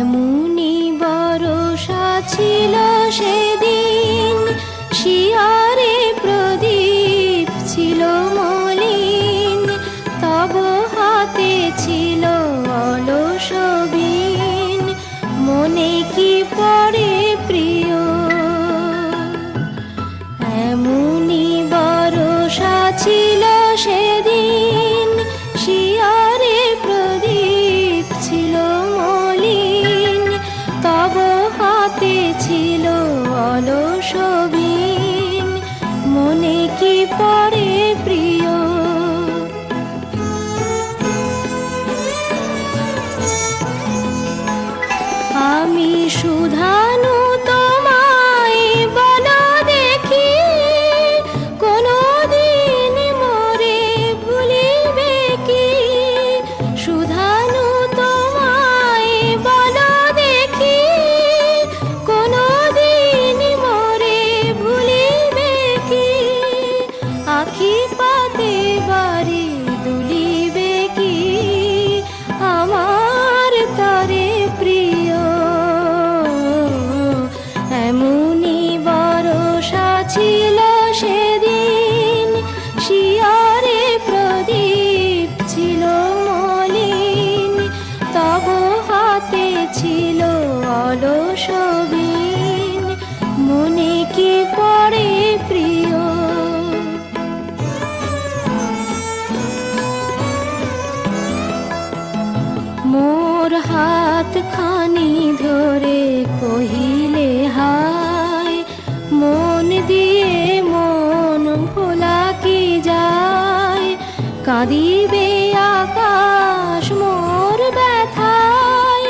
এমনি বরষা ছিল সেদিন, শিয়ারে প্রদীপ ছিল মলিন, তব হাতে ছিল অলস বীণ, মনে কি পড়ে প্রিয়। এমনি বরষা ছিল সেদিন, শিয়ারে প্রদীপ ছিল মলিন, তব হাতে ছিল অলস বীণ, মনে কি পড়ে প্রিয়। আমি সুধানু তোমায় বলো দেখি, কোনদিন মোরে ভুলিবে কি। সুধানু তোমায় বলো দেখি, কোনদিন মোরে ভুলিবে কি। আখি পাতে বাড়ি দুলিবে কি, আমার তরে প্রিয়। এমনি বরষা ছিল সেদিন, শিয়ারে প্রদীপ ছিল মলিন, তব হাতে ছিল অলস বীণ, মনে কি পড়ে প্রিয়। মোর হাত খানি ধরে কহিলে হায়, মন দিয়ে মন ভোলা কি যায়। কাঁদিবে আকাশ মোর ব্যথায়,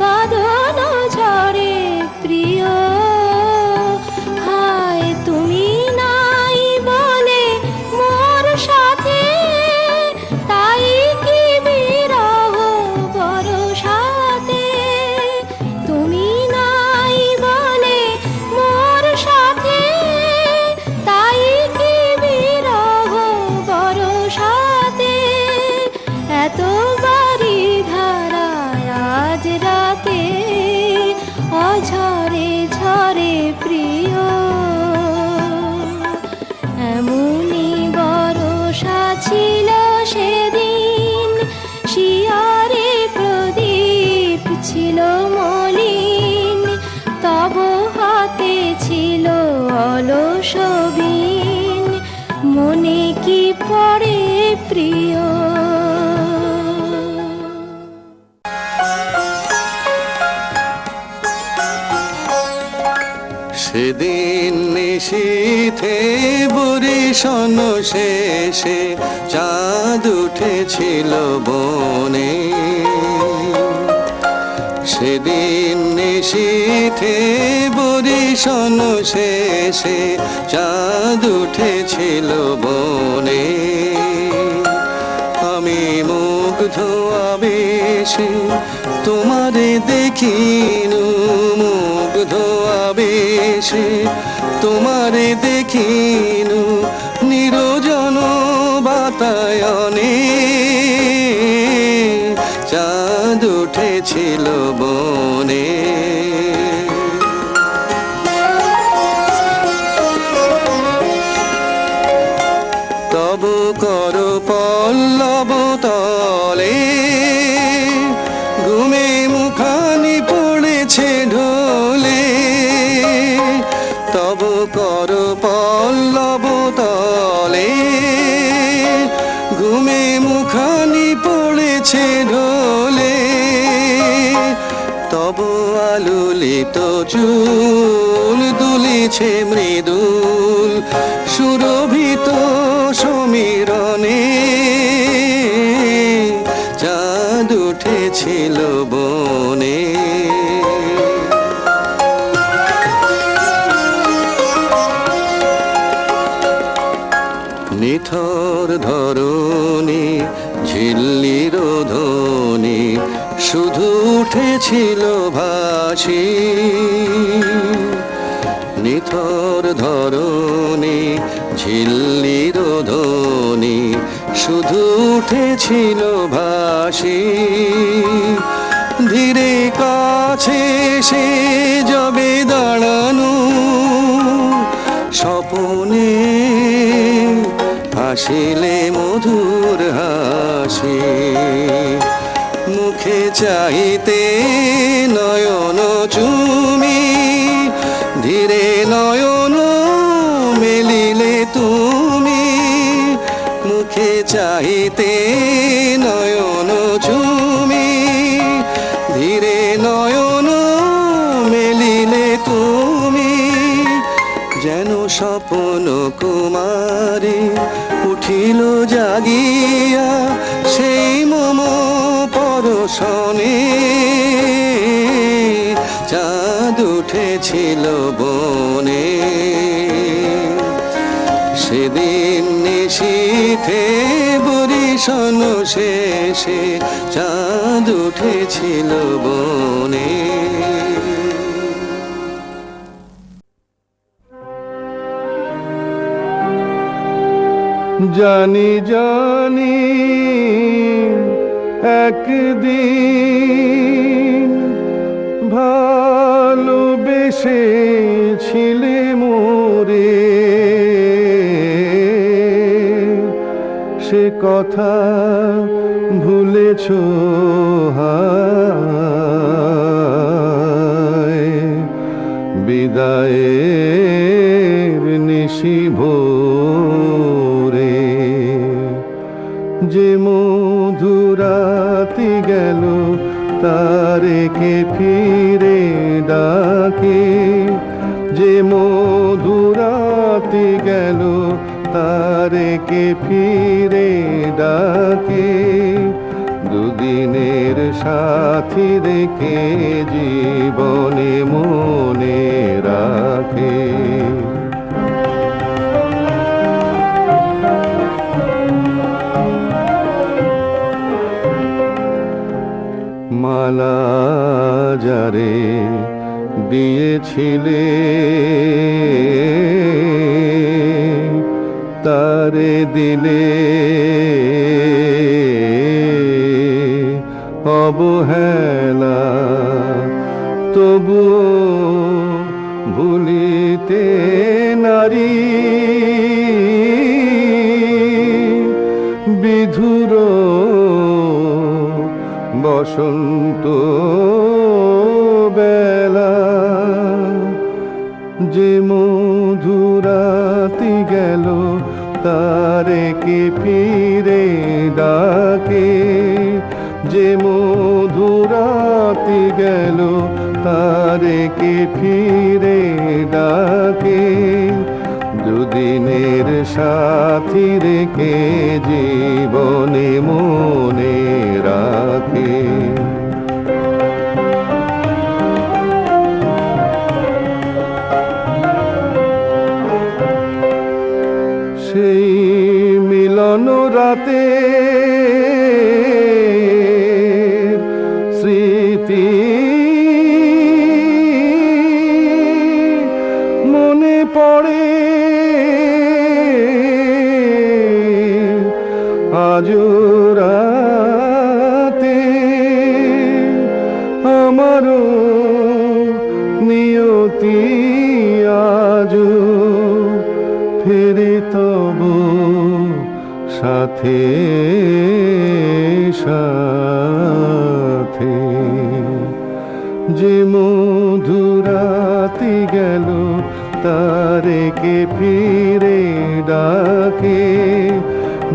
বাদল ঝরে প্রিয়। হায় তুমি নাই বলে মোর সাথে, তাই কি বিরহ বরষাতে। তুমি নাই বলে মোর সাথে, তাই কি বিরহ বরষাতে। এত বাড়ি ধারায় আজ রাতে, অঝরে ঝরে প্রিয়। এমনি বরষা ছিল সেদিন, শিয়ারে প্রদীপ ছিল মলিন, তব হাতে ছিল অলস বীণ, মনে কি পড়ে প্রিয়। সেদিন নিশীথে বরিশন শেষে, চাঁদ উঠেছিল বনে। সেদিন নিশীথে বরিশন শেষে, চাঁদ উঠেছিল বনে। আমি মুগ্ধ আবেশে তোমারে দেখিনু, মুগ্ধ আবেশে তোমারে দেখিনু, নিরজন বাতায়নে। চাঁদ উঠেছিল বনে। তব কর পল্লব তলে, ঘুমে মুখানি পড়েছে ঢোলে। তব কর পল্লব তলে, ঘুমে মুখানি পড়েছে ঢোলে। তব আলুলিত চুল দুলিছে মৃদুল, সুরভিত সমীরণে। চাঁদ উঠেছিল বনে। নিথর ধরণী ঝিল্লির ধ্বনি, শুধু উঠেছিল ভাসি। নিথর ধরণী ঝিল্লির ধ্বনি, শুধু উঠেছিল ভাসি। ধীরে কাছে সে যাবে দাঁড়ানো, স্বপনে হাসিলে মধুর হাসি, মুখে চাইতে নয়ন চুমি, ধীরে নয়ন মেলিলে তুমি, মুখে চাইতে নয়ন চুমি, ধীরে নয়ন মেলিলে তুমি, যেন স্বপ্ন কুমারী উঠিল জাগিয়া সেই মম পরশনে, চাঁদ উঠেছিল বনে, সেদিন নিশীথে বরিশন শেষে চাঁদ উঠেছিল বনে। জানি জানি একদিন ভালোবেসেছিলে মোরে, সে কথা ভুলেছ হায়, বিদায়ের নিশি ভোরে, যে মধুরাতি গেল তারে কে ফিরে ডাকে, যে মধুরাতি গেল তারে কে ফিরে ডাকে, দুদিনের সাথী রেখে জীবনে মনে রাখে। মালা যারে দিয়েছিলে তারে দিলে অবহেলা, তবুও ভুলিতে নারী, বিধুর বসন্ত বেলা, যে মধুরাতি গেল তারে কে ফিরে ডাকে, যে মধুরাতি গেল তারে কে ফিরে ডাকে, দুদিনের সাথী রেখে জীবনে মনে রাখে। সেই মিলন রাতে স্মৃতি মনে পড়ে, আজও রাতে আমারও নিয়তি আজও ফেরে তব সাথে সাথে, যে মধুরাতি গেল তারে কে ফিরে ডাকে,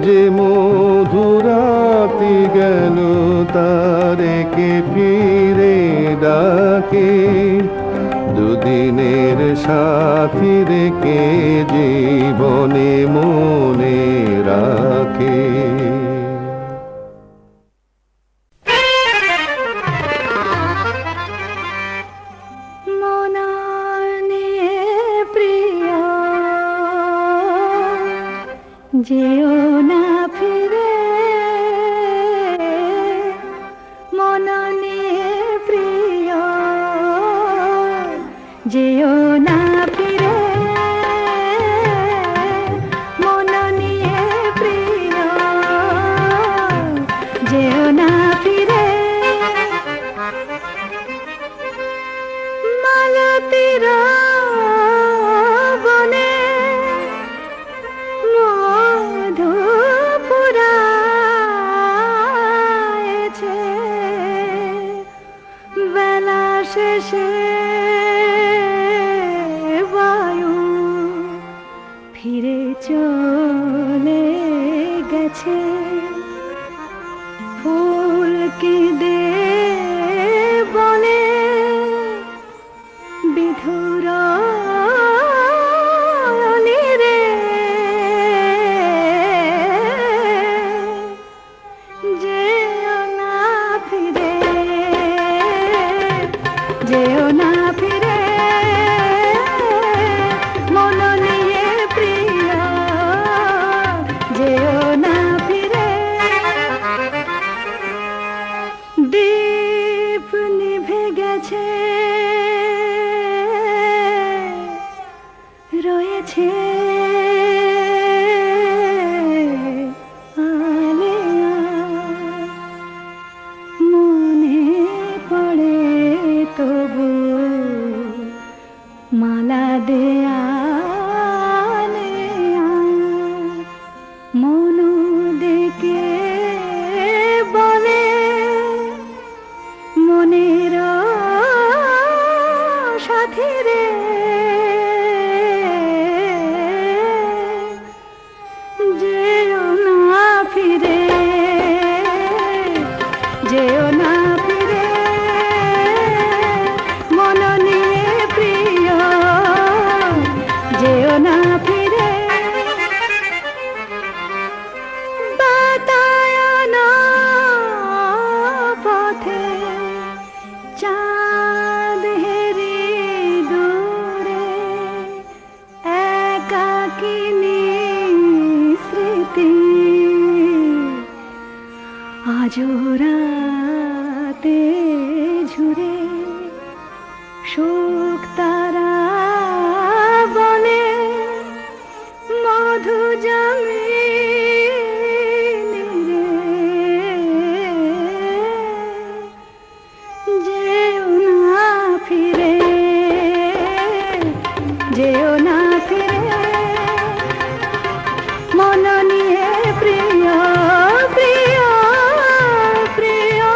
যে মধুরাতি গেল তারে কে ফিরে ডাকে, দুদিনের সাথী রেখে জীবনে মনে রাখে। মননে প্রিয় যেও না ফিরে, মননে প্রিয় যেও না ফিরে, মননে প্রিয় যেও না ফিরে, স্মৃতির বনে মধু পুরায়েছে, বেলা শেষে বায়ু ফিরে চলে গেছে। ফুল কেঁদে বলে বিধুর রে, যেও না ফিরে, যেও না ফিরে মন নিয়ে প্রিয়, যেও না ফিরে। দীপ নিভে গেছে, রয়েছে আলেয়া, মনে পড়ে তবু মালা দেয়া মনু ডেকে বলে মনের সাথী রে, যেও না ফিরে, যেও না ফিরে মন নিয়ে প্রিয়, যেও না ফিরে। বাতায়ন পথে চাঁদ হেরি দূরে, একাকিনী স্মৃতি আজো রাতে ঝুরে, শোক তারা বনে মধু জমে রে, যেও না ফিরে, যেও না ফিরে মন নিয়ে প্রিয়, প্রিয় প্রিয়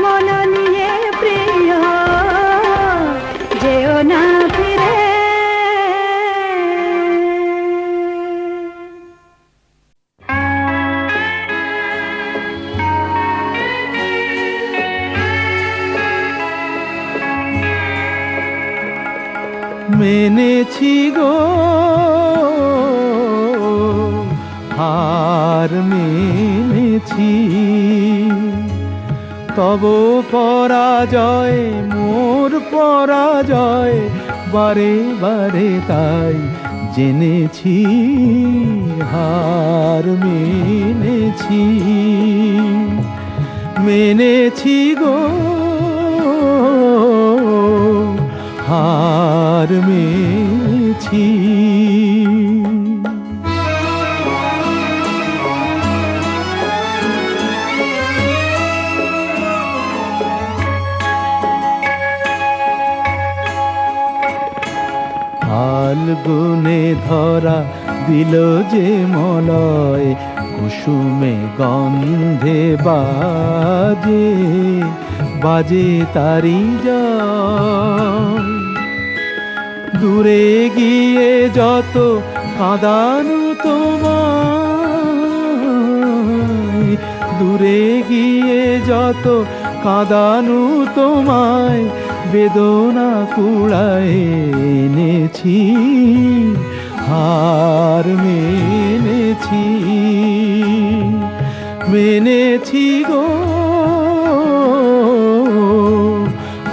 মন নিয়ে প্রিয়, যেও না ফিরে। মেনেছি গো হার মেনেছি, তব পরাজয় মোর পরাজয়, বারে বারে তাই জেনেছি হার মেনেছি, মেনেছি গো হার মেনেছি। ফাল্গুনে ধরা দিল যে মলয়, কুসুমে গন্ধে বাজে বাজে তারি জয়। দূরে গিয়ে যত কাঁদানু তোমায়, দূরে গিয়ে যত কাঁদানু তোমায়, বেদনা কুড়ায় এনেছি হার মেনেছি, মেনেছি গো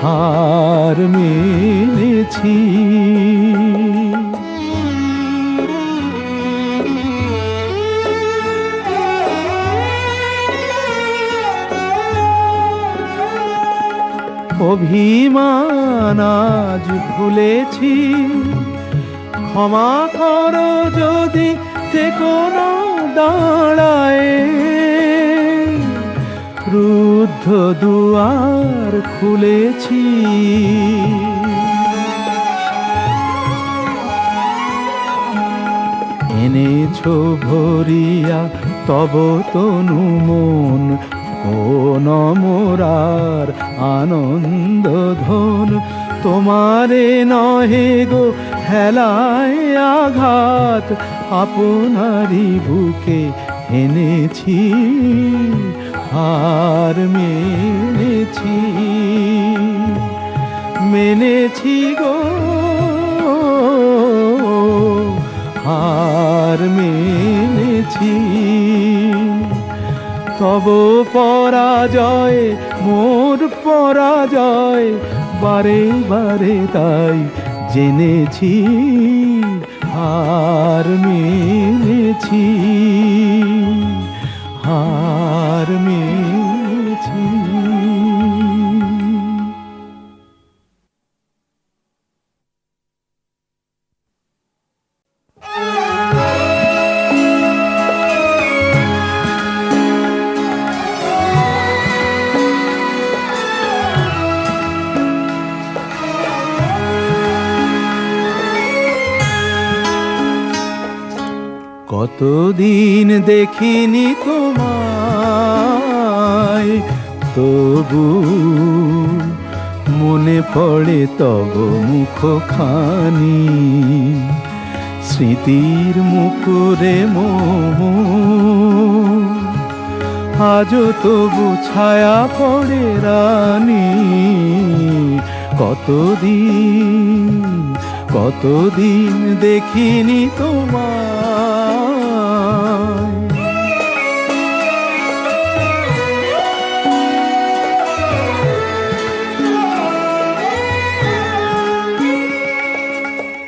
হার মেনেছি। অভিমান আজ ভুলেছি, ক্ষমা করো যদি যে কোনো দাঁড়ায়, রূপ রুদ্ধ দুয়ার খুলেছি। এনেছো ভরিয়া তব তনু মন, কোন মোরার আনন্দ ধন। তোমারে নহে গো হেলায় আঘাত, আপনারি বুকে এনেছি হার মেনেছি। মেনেছি গো হার মেনেছি। তব পরাজয় মোর পরাজয়, বারে বারে তাই জেনেছি হার মেনেছি। হার মেনেছি। কতদিন দেখিনি তোমায়, তবু মনে পড়ে তব মুখখানি। স্মৃতির মুকুরে মোহ আজও তবু ছায়া পড়ে রানী। কতদিন কতদিন দেখিনি তোমায়।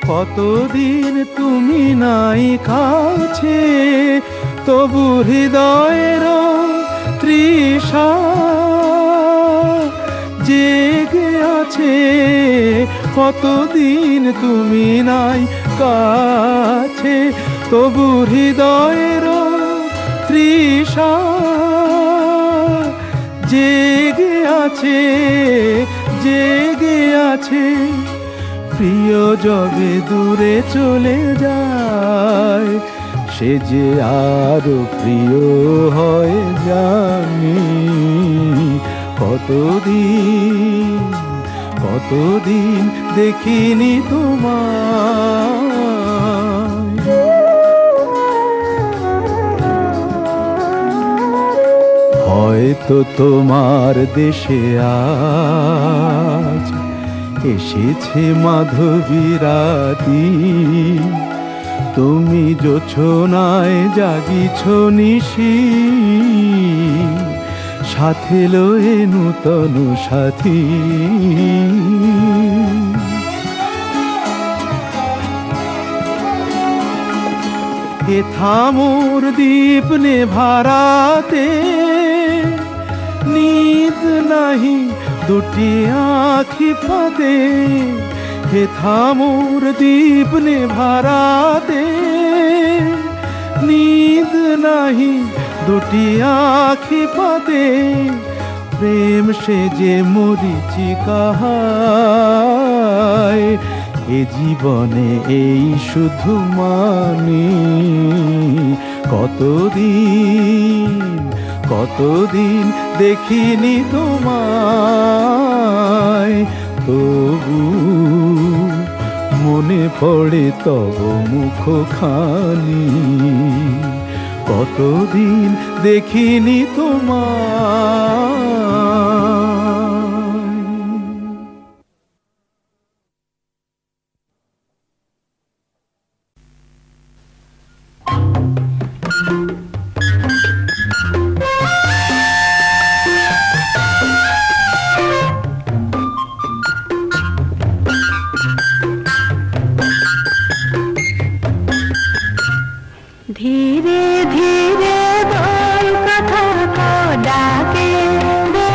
কতদিন তুমি নাই কাছে, তবু হৃদয়ের তৃষা জেগে আছে। কতদিন তুমি নাই কাছে, তবু হৃদয়ের তৃষা জেগে আছে, জেগে আছে। প্রিয় যবে দূরে চলে যায়, সে যে আরো প্রিয় হয় জানি। কতদিন কতদিন দেখিনি তোমায়। হয়তো তোমার দেশে আজ এসেছে মাধবী রাতি। তুমি জোছনায় জাগিছ নিশি, সাথে লয়ে নূতন সাথী। হে থামোর দীপ নেভারাতে, নিদ নাহি দুটি আঁখি ফাঁদে। হে থামোর দীপ নেভারাতে, নিদ নাহি দুটি আঁখি ফাঁদে। প্রেম সে যে মরিচিকা হায়, এ জীবনে এই শুধু মানি। কতদিন কতদিন দেখিনি তোমায়, তবু মনে পড়ে তব মুখখানি। কতদিন দেখিনি তোমায়। ধীরে ধীরে বল কথা কো ডাকে রে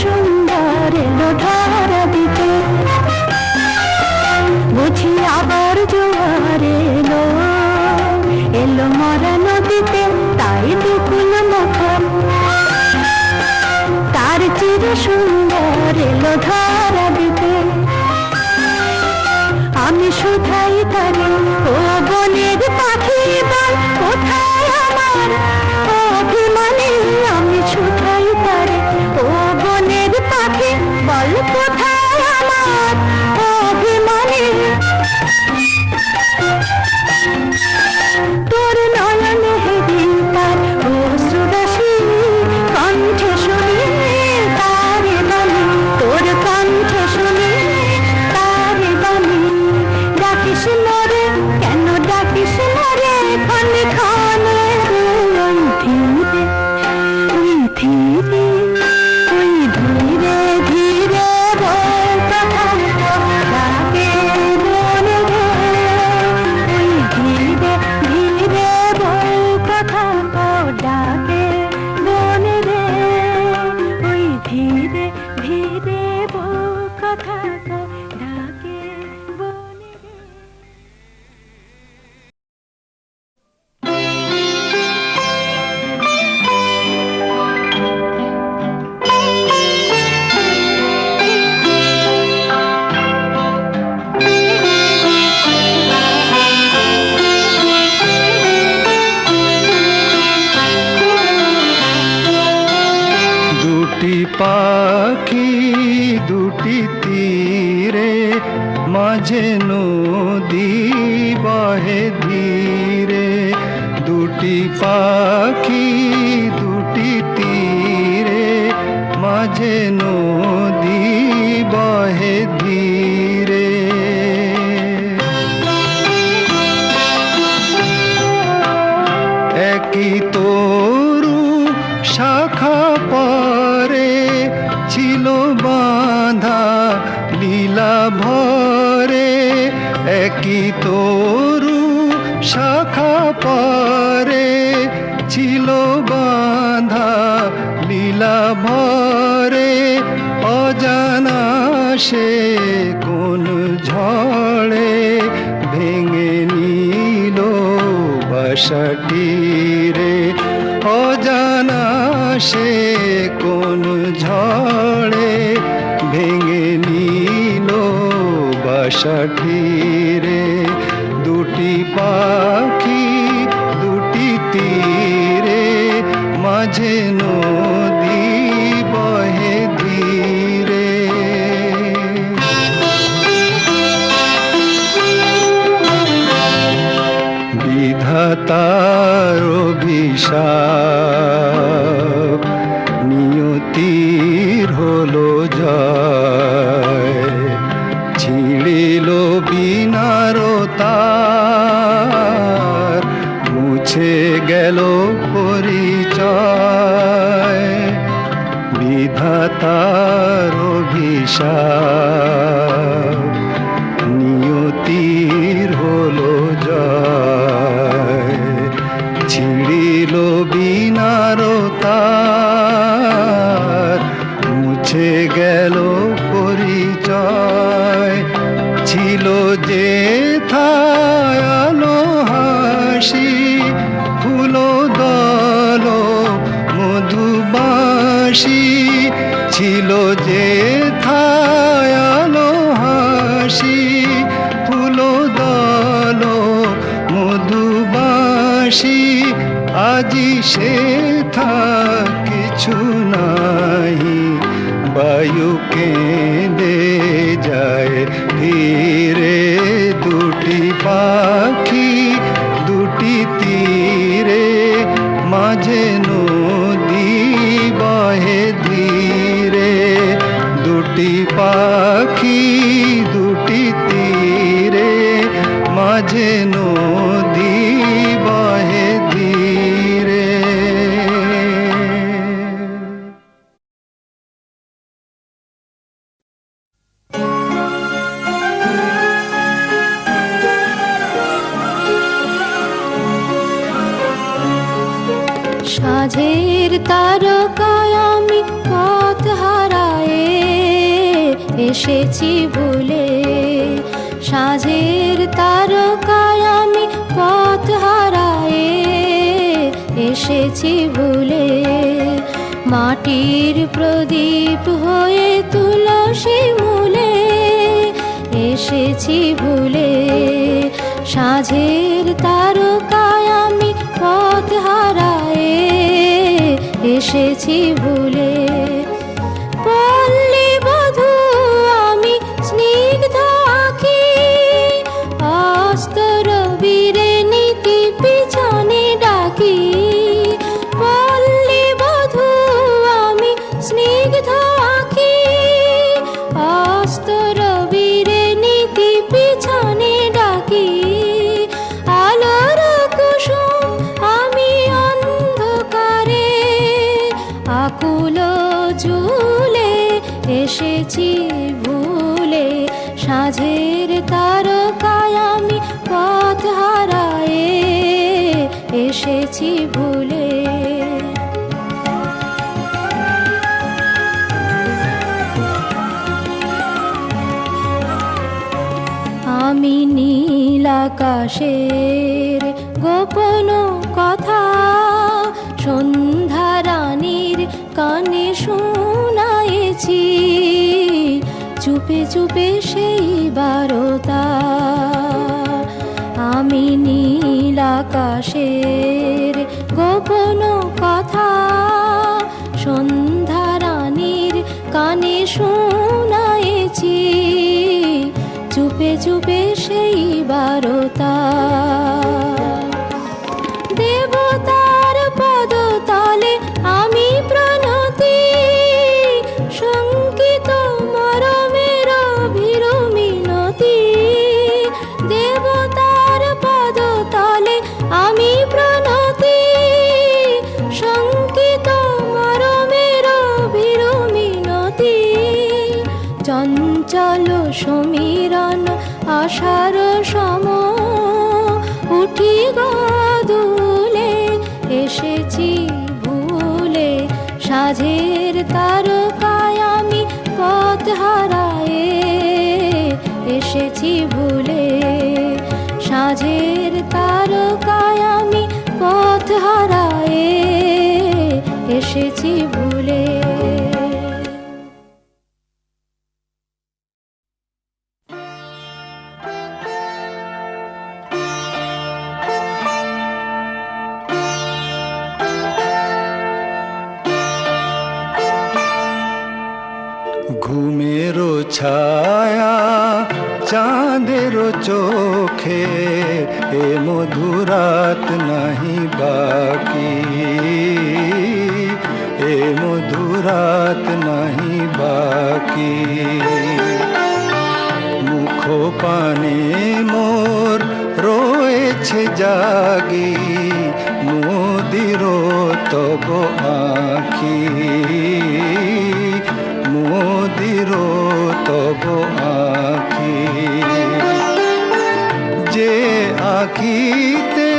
সুন্দর এলো ধরা দিতে, বুঝি আবার জোয়ার এলো, এলো মরা নদীতে, তাই দুকুল মাথা তার চির সুন্দর এলো ধরা দিতে। আমি শুধাই তারে, ও বনের পাখি বল কোথায় আমার অভিমানী, আমি শুধাই তারে, ও বনের পাখি বল কোথায় আমার অভিমানী। তোর নয়নে হেরি তার অশ্রুরাশি, কণ্ঠে শুনি তারে বাণী, তোর কণ্ঠে শুনি তারে বাণী। ডাকিস মরে কেন ডাকিস মরে ক্ষণে ক্ষণে, ওই ধীরে ওই ধীরে ওই ধীরে ধীরে বল কথা ডাকে মনে রে, ওই ধীরে ধীরে বল কথা ডাকে মনে রে, ওই ধীরে ধীরে বল কথা ডাকে মনে রে। দুটি পাখি দুটি তীরে, মাঝে নদী বহে ধীরে। দুটি পাখি দুটি তীরে, মাঝে নদী বহে ধীরে। একই তরু শাখা পরে ছিল বাঁধা লীলা ভরে, একই তরু শাখা পরে ছিল বাঁধা লীলা ভরে। অজানা সে কোন ঝড়ে ভেঙে নিল বাসাটি রে, অজানা সে কোন ঝড়ে ভেঙে নিল বাসাটি রে। দুটি পাখি দুটি তীরে, মাঝে নদী বহে ধীরে। বিধাতার অভিশাপ, নিয়তির হলো জয়, ছিঁড়িল বিনার তার, মুছে গেল পরিচয়। বিধাতার অভিশাপ, নিয়তির হলো জয়, ছিঁড়িল বিনার তার, মুছে গেল পরিচয়। ছিল যে থায় আলো হাসি, ফুল দল মধুবাসী, ছিল যে থায় আলো হাসি, ফুল দল মধুবাসী। আজি সে থা কিছু নাই, বায়ু কেঁদে যায় ধীরে। দুটি পাখি দুটি তীরে, মাঝে নদী বহে ধীরে। দুটি পাখি দুটি তীরে, মাঝে নদী বহে ধীরে। সাঁঝের তারকায় আমি পথ হারা এসেছি ভুলে। সাঁঝের তারকায় আমি পথ হারায়ে এসেছি ভুলে। মাটির প্রদীপ হয়ে তুলসী মূলে এসেছি ভুলে। সাঁঝের তারকায় আমি পথ হারায়ে এসেছি ভুলে। পল্লী বধূ আমি স্নিগ্ধ আঁখি, অস্ত রবিরে নীতি পিছনে ডাকি। পল্লী বধূ আমি স্নিগ্ধ আঁখি, অস্ত রবিরে নীতি পিছনে ডাকি। আলোর কুসুম আমি অন্ধকারে আকুল ঝুলে এসেছি ভুলে। সাঁঝের তারকায় আমি পথ হারায়ে এসেছি ভুলে। আমি নীল আকাশের গোপন কথা সন্ধ্যা রানীর কানে শোনায়েছি। চুপে চুপে সেই বারতা আমি নীল আকাশের গোপন কথা সন্ধ্যা রানীর কানে শোনায়েছি। চুপে চুপে সেই বারতা দেবতার পদতলে আমি প্রণতি শঙ্কিত মরমের ভীর মিনতি। দেবতার পদতলে আমি প্রণতি শঙ্কিত মরমের ভীর মিনতি। চঞ্চল সমীরণ আশার সম উঠি গদুলে এসেছি ভুলে। সাঁঝের তারকায় আমি পথ হারায়ে এসেছি ভুলে। সাঁঝের তারকায় আমি পথ হারায়ে এসেছি ভুলে। ঘুমেরও ছায়া চাঁদেরও চোখে এ মধুরাত নাহি বাকি। এ মধুরাত নাহি বাকি। মুখ পানে মোর রয়েছে জাগি মোদির তব আঁখি। মোদির তব আঁখি। যে আঁখিতে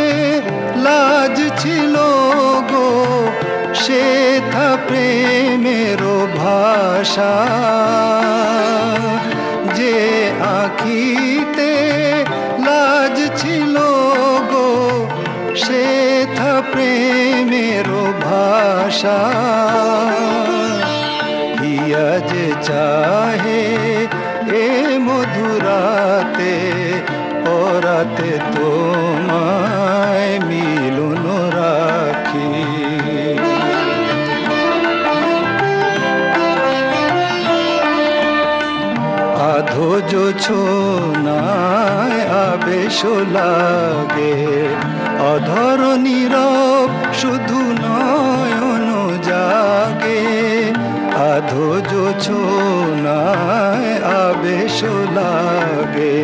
লাজ ছিল গো সে থা প্রেমের ভাষা। যে আঁখিতে লাজ ছিল গো সে থা প্রেমের ভাষা। হিয়া যে চাহে এ মধুরাতে পরাতে তোমায় মিলন রাখি। আধো জোছনায় আবেশ লাগে অধর নীরব শুধু নয়ন জাগে। আধো জোছনায় আবেশ লাগে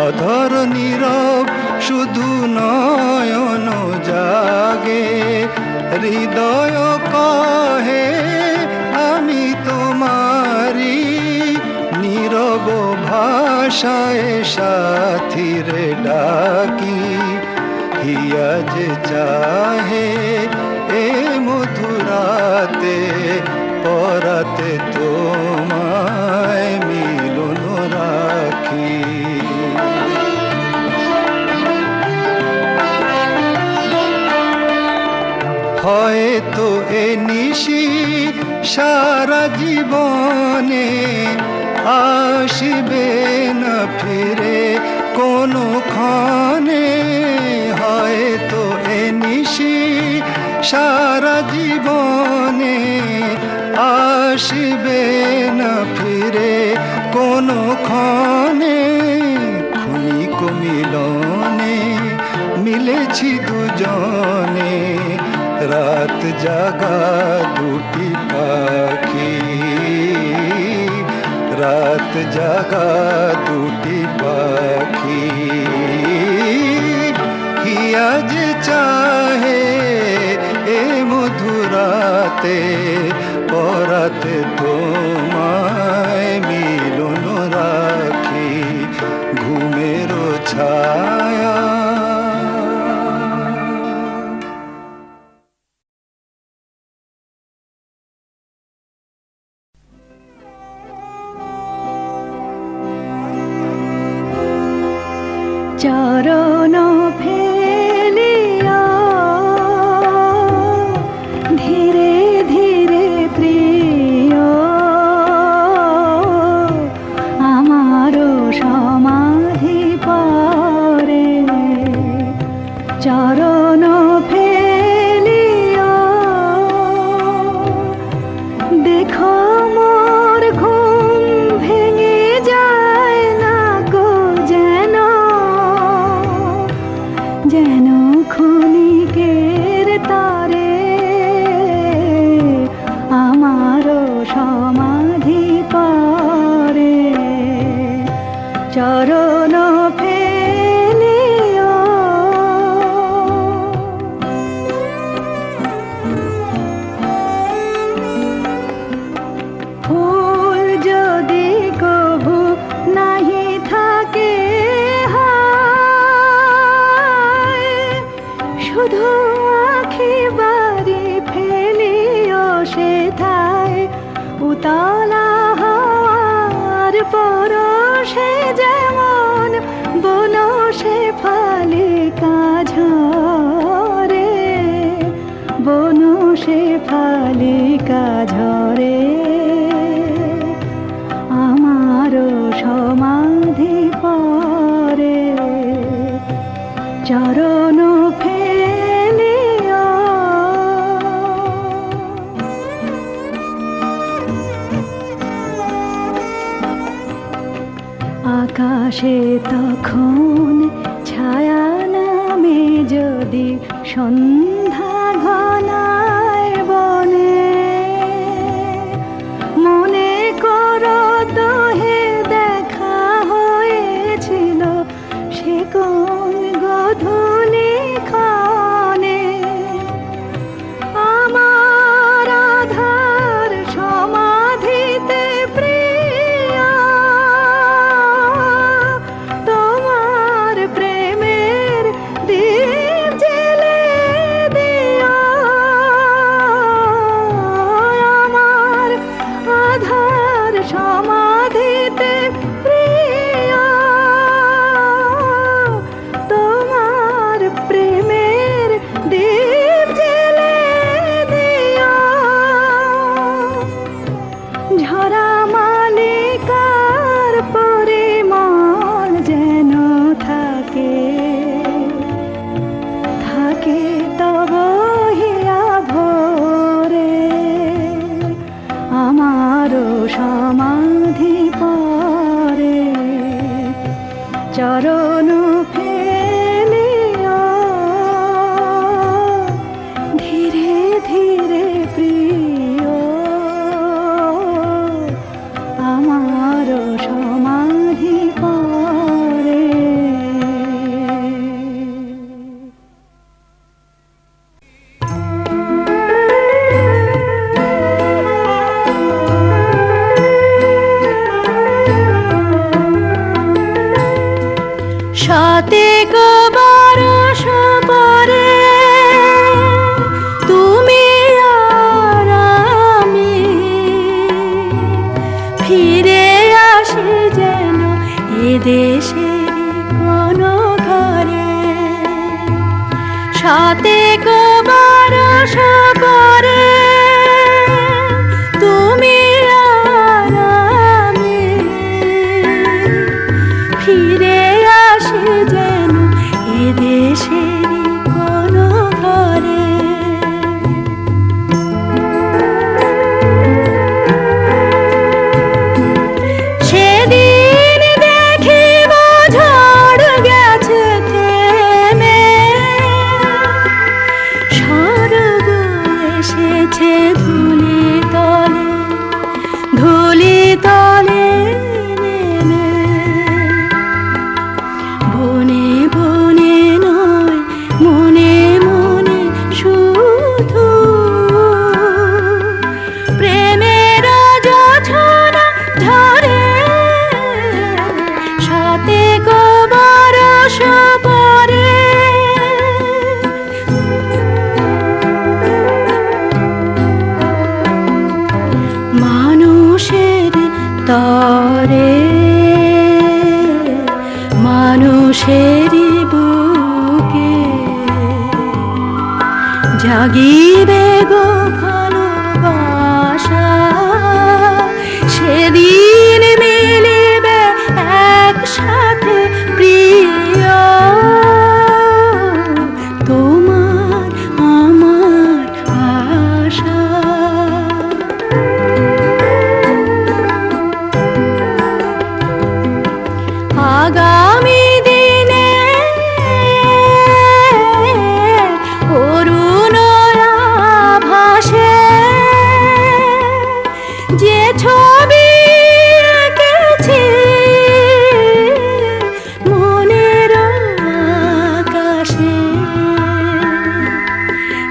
অধর নীরব শুধু নয়ন জাগে। হৃদয় কহে আমি তোমারি নীরব ভাষায় সাথীরে ডাকি। হিয়া যে চাহে এ মধুরাতে পরাতে তোমায় হয়তো এ নিশি সারা জীবনে আসবে না ফিরে কোনো ক্ষণে, হয়তো এ নিশি সারা জীবনে আসবে না ফিরে কোনো ক্ষণে। ক্ষণিক মিলনে মিলেছি দুজনে, রাত জাগা দুটি পাখি, রাত জাগা দুটি পাখি। হিয়া যে চাহে এ মধুরাতে, পরাতে তোমায় মিলন রাখি ঘুমের ছায়া। চরণ ফেলিয়া ধীরে ধীরে প্রিয় আমারও সমাধি পরে। চরণ ফেলিয়া দেখো মোর ঘুম ভেঙে যায় না গো, যেন যেন ক্ষণিকের তারে আমারও সমাধি পরে। চরণ ফেলিয়া ফুল যদি কভু নাহি থাকে শুধু আখি বাড়ি ফেলিও সেথায়, উতলা হাওয়ার পরশে যেমন বনসে ফালিকা ঝরে, বনসে ফালিকা ঝরে আমারও সমাধি পরে। চরণ ফেলিয়া আকাশে তখন ছায়া নামে যদি সন্ধ্যা ঘনায় বনে, মনে করো দোহে দেখা হয়েছিল সে কোন গধূলি ক্ষণে। আমার আধার সমাধিতে প্রিয়া তোমার প্রেমের দীপ জেলে দিও। আমার আধার সমাধিতে প্রিয়া তোমার প্রেমের দীপ জেলে দিও। ঝরা মালিকার পরিমল যেন থাকে, থাকে তব হিয়া ভোরে আমারও সমাধি পরে। চরণ ফেলিয়া ধীরে ধীরে প্রিয় আমারও সমাধি পরে। শতেক বরষ পরে তুমি আর আমি ফিরে আসি যেন এ দেশের কোনো ঘরে। শতেক বরষ পরে তুমি আর আমি ফিরে আসি যেন এদেশেরই কোনো ঘরে। সেদিন দেখিব ঝড় গেছে থেমে, স্বর্গ এসেছে ধুলি তলে, ধুলি তলে নেমে। বনে বনে নয় মনে মনে শুধু প্রেমের যোছনা ঝরে, সাথে গো বরষ পরে। মানুষের তরে মানুষেরই বুকে জাগিবে গো ভালোবাসা, সেদিন মিলিবে একসাথে প্রিয় তোমার আমার আশা। আগামী দিনে অরুণ আভাসে যে ছবি এঁকেছি মনের আকাশে,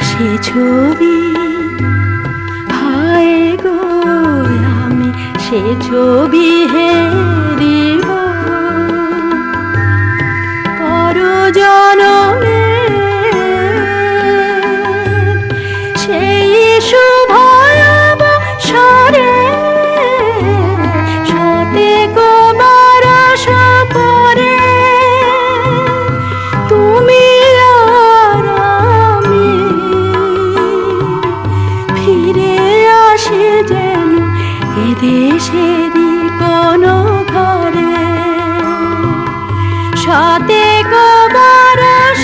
সে ছবি হায় গো আমি সে ছবি হেরিব পরজনমে। সেই শুভ অবসরে সাথে গো বরষ পরে তুমি আর আমি ফিরে আসি যেন এদেশেরই কোনো ঘরে, সাথে গো বরষ